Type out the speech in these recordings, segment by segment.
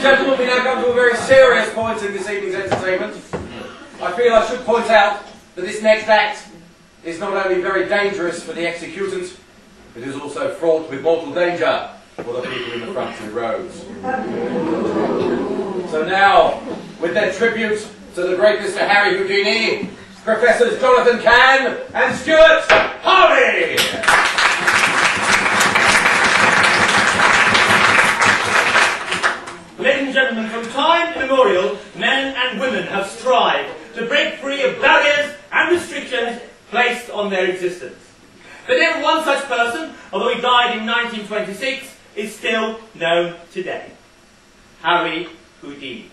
gentlemen, we now come to a very serious point in this evening's entertainment. I feel I should point out that this next act is not only very dangerous for the executant, it is also fraught with mortal danger for the people in the front two rows. So now, with their tribute to the great Mr. Harry Houdini, Professors Jonathan Cann and Stuart Harvey! Ladies and gentlemen, from time immemorial, men and women have strived to break free of barriers and restrictions placed on their existence. But never one such person, although he died in 1926, is still known today. Harry Houdini.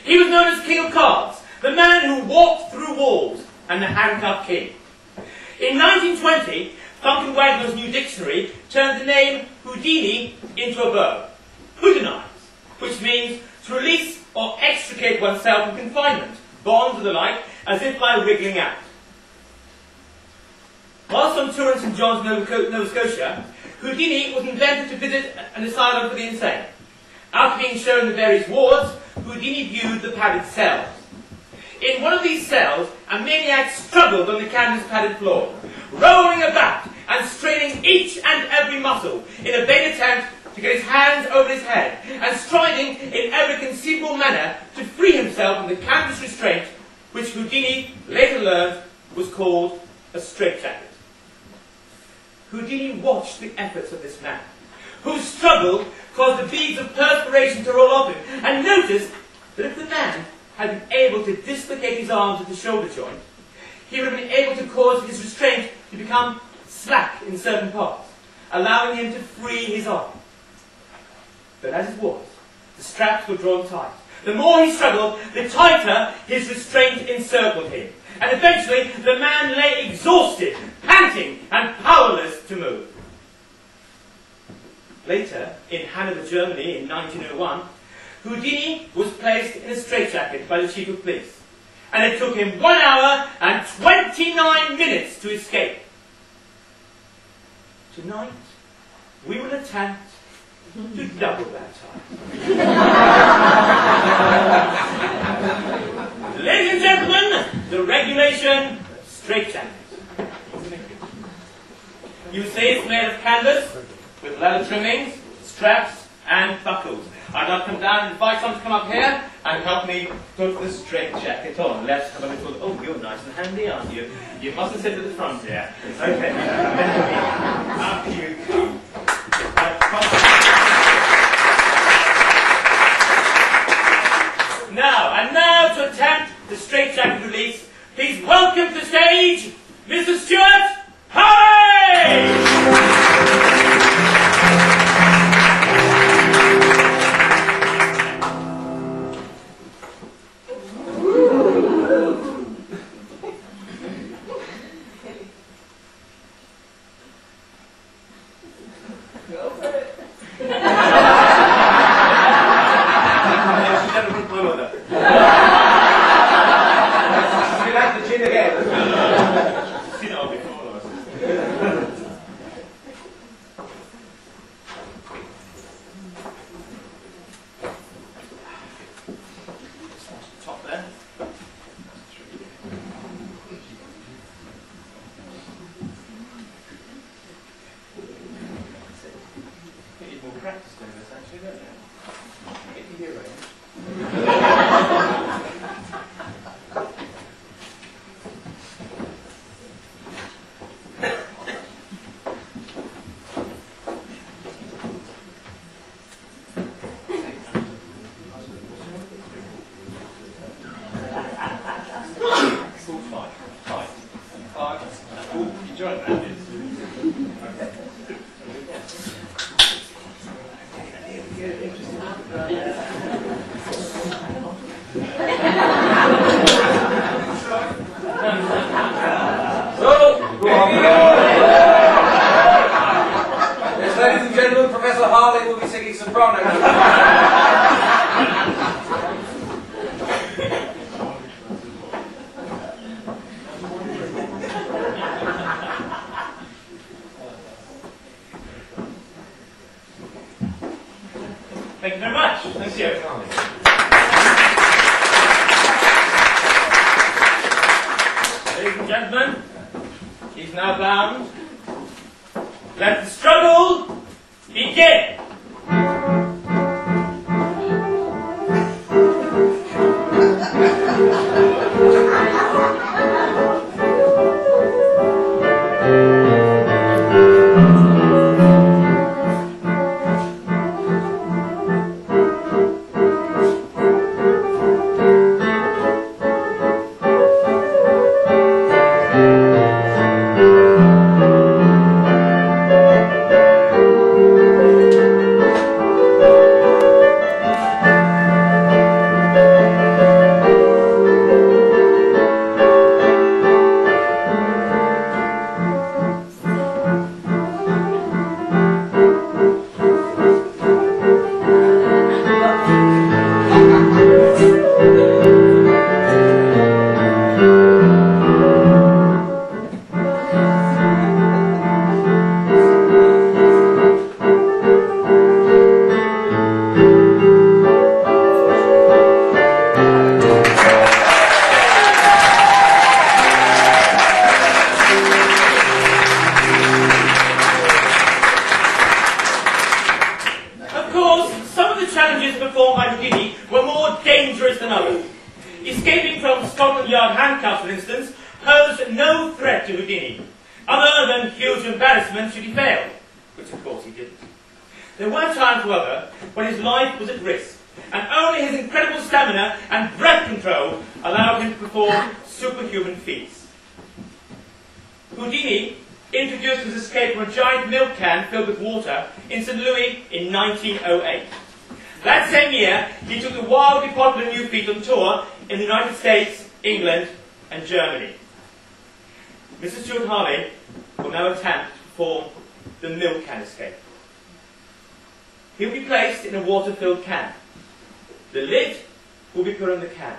He was known as King of Cards, the man who walked through walls, and the handcuffed king. In 1920, Funkin' Wagner's new dictionary turned the name Houdini into a verb, Houdinize, which means to release or extricate oneself from confinement, bonds or the like, as if by wriggling out. Whilst on tour in St. John's, Nova Scotia, Houdini was invented to visit an asylum for the insane. After being shown the various wards, Houdini viewed the padded cells. In one of these cells, a maniac struggled on the canvas-padded floor, rolling about and straining each and every muscle in a vain attempt to get his hands over his head, and striding in every conceivable manner to free himself from the canvas restraint, which Houdini later learned was called a straitjacket. Houdini watched the efforts of this man, whose struggle caused the beads of perspiration to roll off him, and noticed that if the man had been able to dislocate his arms at the shoulder joint, he would have been able to cause his restraint to become slack in certain parts, allowing him to free his arm. But as it was, the straps were drawn tight. The more he struggled, the tighter his restraint encircled him, and eventually the man lay exhausted, panting, and powerless to move. Later, in Hanover, Germany, in 1901, Houdini was placed in a straitjacket by the chief of police, and it took him 1 hour and 29 minutes to escape. Tonight, we will attempt to double that time. Ladies and gentlemen, the regulation straitjacket. You see it's made of canvas with leather trimmings, straps, and buckles. I'd like to come down and invite someone to come up here and help me put the straitjacket on. Let's have a little. Oh, you're nice and handy, aren't you? You mustn't sit at the front here. Okay. Up you come. Now to attempt the straitjacket release, please welcome to the stage Mr. Stuart Harvey! Ladies and gentlemen, Professor Harley will be singing soprano. Thank you very much. Thank you. Ladies and gentlemen, he's now bound. Let the struggle begin. Houdini introduced his escape from a giant milk can filled with water in St. Louis in 1908. That same year, he took the wildly popular New Feet on tour in the United States, England, and Germany. Mr. Stuart Harley will now attempt to perform the milk can escape. He will be placed in a water-filled can. The lid will be put on the can.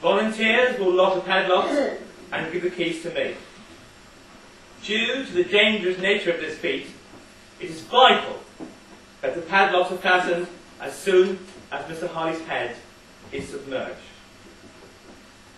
Volunteers will lock the padlocks and give the keys to me. Due to the dangerous nature of this feat, it is vital that the padlocks are fastened as soon as Mr. Harley's head is submerged.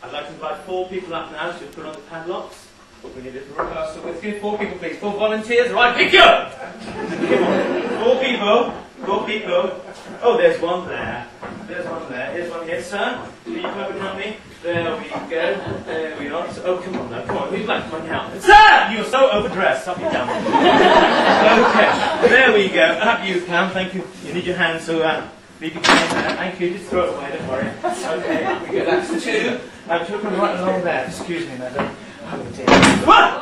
I'd like to invite 4 people up now to put on the padlocks. We need a little rehearsal. Let's give 4 people, please. 4 volunteers. Right, pick you! Come on. 4 people. 4 people. Oh, there's one there. There's one there. Here's one here, sir. Can you come over and help me? There we go. There we are. Oh, come on now. Come on. We'd like one now. Sir! You're so overdressed. Up you down. Okay. There we go. Up you come. Thank you. You need your hands, so leave your hand there. Thank you. Just throw it away. Don't worry. Okay. Up we go. That's 2. Children right along there. Excuse me, madam. Oh, dear. What?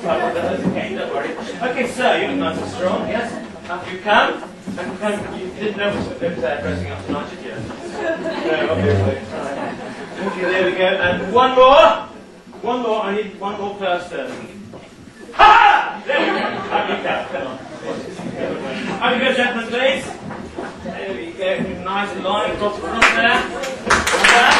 Right, that's okay. Don't worry. Okay, sir. You look nice and strong. Yes? Up you come. You didn't know what they were dressing up tonight, did you? No, obviously. Right. Okay, there we go. And one more. One more. I need one more person. Ha! There we go. Up you go. Come on. Up you go, gentlemen, please. There we go. Nice and line across the front there. Like that.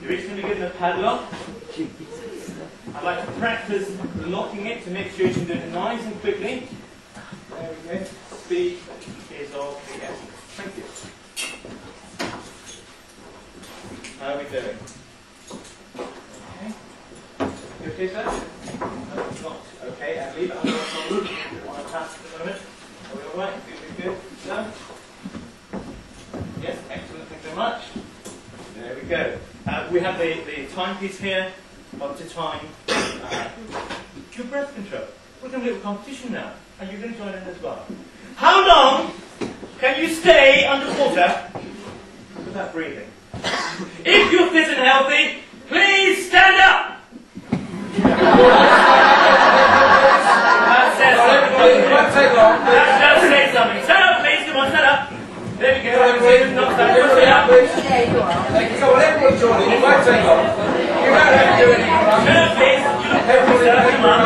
You're each going to be given a padlock. I'd like to practice locking it to make sure you can do it nice and quickly. There we go. Speed is of the essence. Thank you. How are we doing? Okay. You okay, sir? No, it's not. Okay, I leave it under the roof. You want to pass at the moment? Are we alright? Are we good? Sir? Yes, excellent. Thank you very much. There we go. We have the timepiece here. Up to time. Your breath control. We're going to do a competition now. And you're going to join in as well. How long can you stay underwater without breathing? If you're fit and healthy, please stand up! That says something. It won't take long. That does say something. Stand up, please. Come on, stand up. There we go. Not stand up. Stand up. Yeah, you are. Come on, everyone join in. It won't take long. You don't have to do anything. Stand up, please. You look healthy, sir. Come on.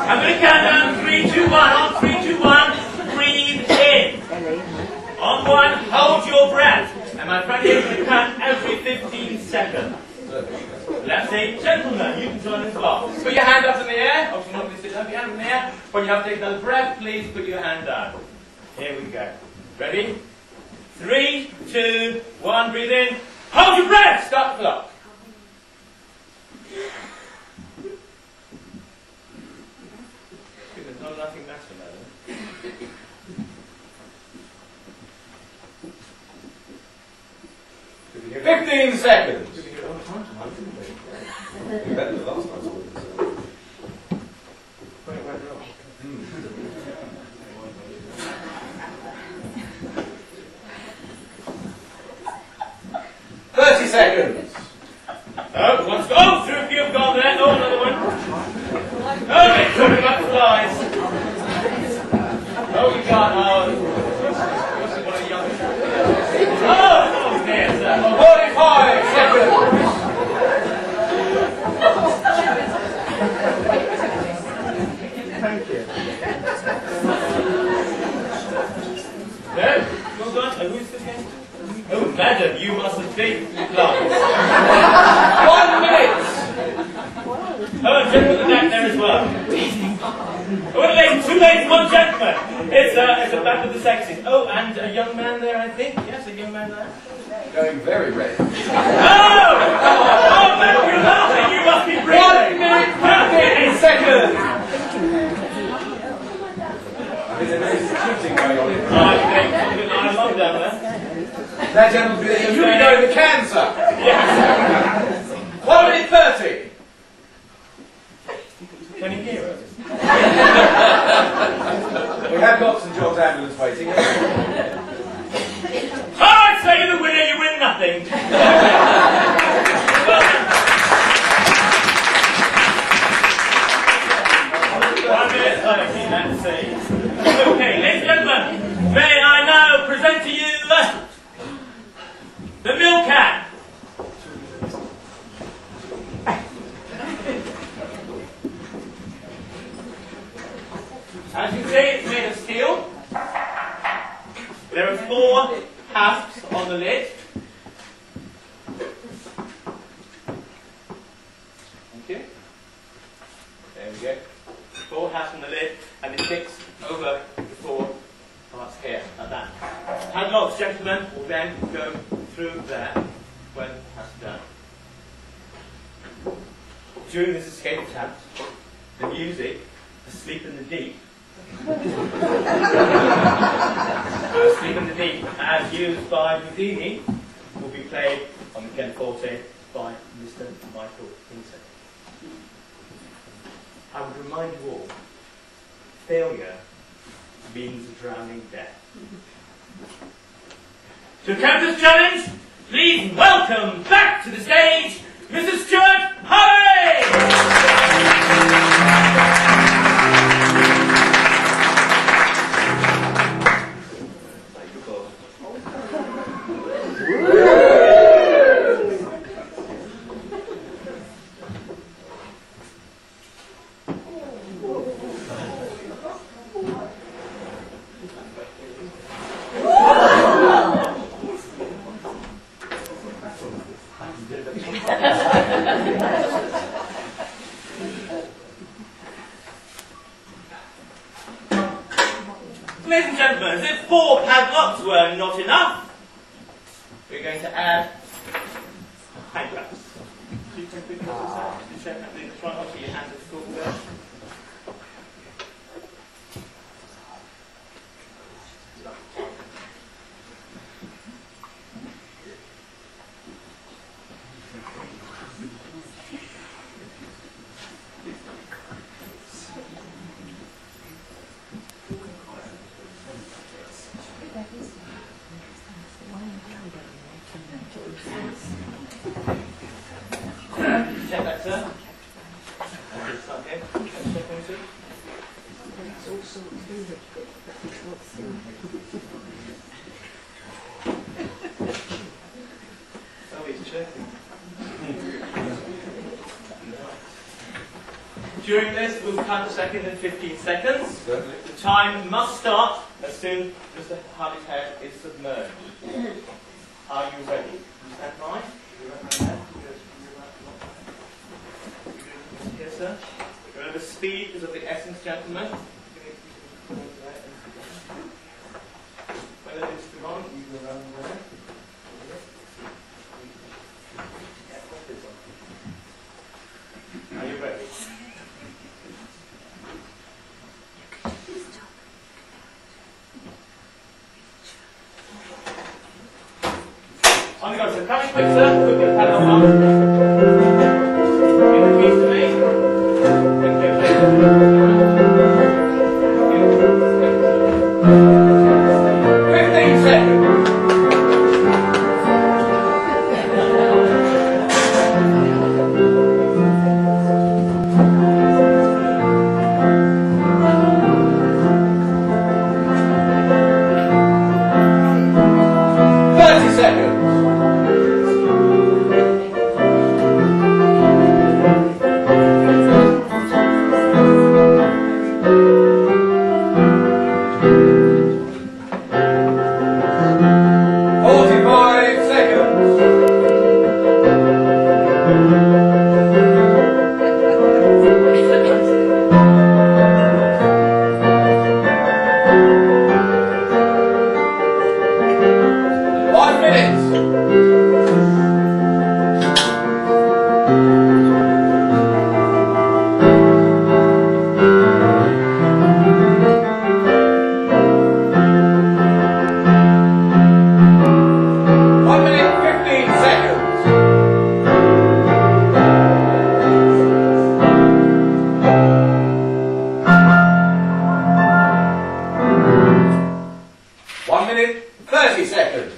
I'm going to count down 3, 2, 1. On 3, 2, 1. Breathe in. On 1, hold your breath. And my friend here is going to count every 15 Okay, gentlemen, you can join as well. Put your hand up in the air. Obviously not going to sit down. Put your hand in the air. When you have to take another breath, please put your hand down. Here we go. Ready? 3, 2, 1. Breathe in. Hold your breath. Start the clock. There's not nothing matter now. 15 seconds. 30 seconds. Oh, one's gone. Through a few have gone there. Oh, another one. Oh, they're talking about flies. Oh, you can't. Oh, one of the young. Oh, there's that. 45 seconds. Thank you. No? Well done. Oh, who's this again? Oh, madam, you must have been flies. 1 minute. Oh, a gentleman back there as well. One lady, 2 ladies, 1 gentleman. It's a battle of the sexes. Oh, and a young man there, I think. Yes, a young man there. Going very red. Oh! Oh, man, you're laughing. You must be breathing. 1 minute 15 seconds. I think there's shooting going on. Oh, I think something like a lump down there. That gentleman, you'll be going to cancer. Yes. 1 minute 30. Can you hear us? We have got St John's ambulance waiting. Oh, I'd say you're the winner, you win nothing. Well, 1 minute 30, let's see. Okay, ladies and gentlemen, may I now present to you the milk can. As you can see, it's made of steel. There are 4 hasps on the lid. Thank you. There we go. 4 hasps on the lid, and it fits over the 4 parts here, like that. Padlocks, gentlemen, will then go through there when that's done. During this escape attempt, the music, Asleep in the Deep, Asleep in the Deep, as used by Houdini, will be played on the pianoforte by Mr. Michael Hinton. I would remind you all, failure means a drowning death. To attempt this challenge, please welcome back to the stage, Mrs. Stuart Harvey! Ladies and gentlemen, as if 4 padlocks were not enough, we're going to add handcuffs. You can put yours check out the front of your hand at school there. Check that, sir. Okay. Check one, two. Oh, he's checking. During this, we'll count a second in 15 seconds. Certainly. The time must start as soon as Mr. Harvey's head is submerged. Are you ready? You stand by. speed is of the essence, gentlemen. Whether it's too long, you go around there. Are you ready? On the go, sir. Coming quick, sir. Quick, your paddle on. Give the keys to me. Thank you. 15 seconds.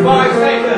Five seconds.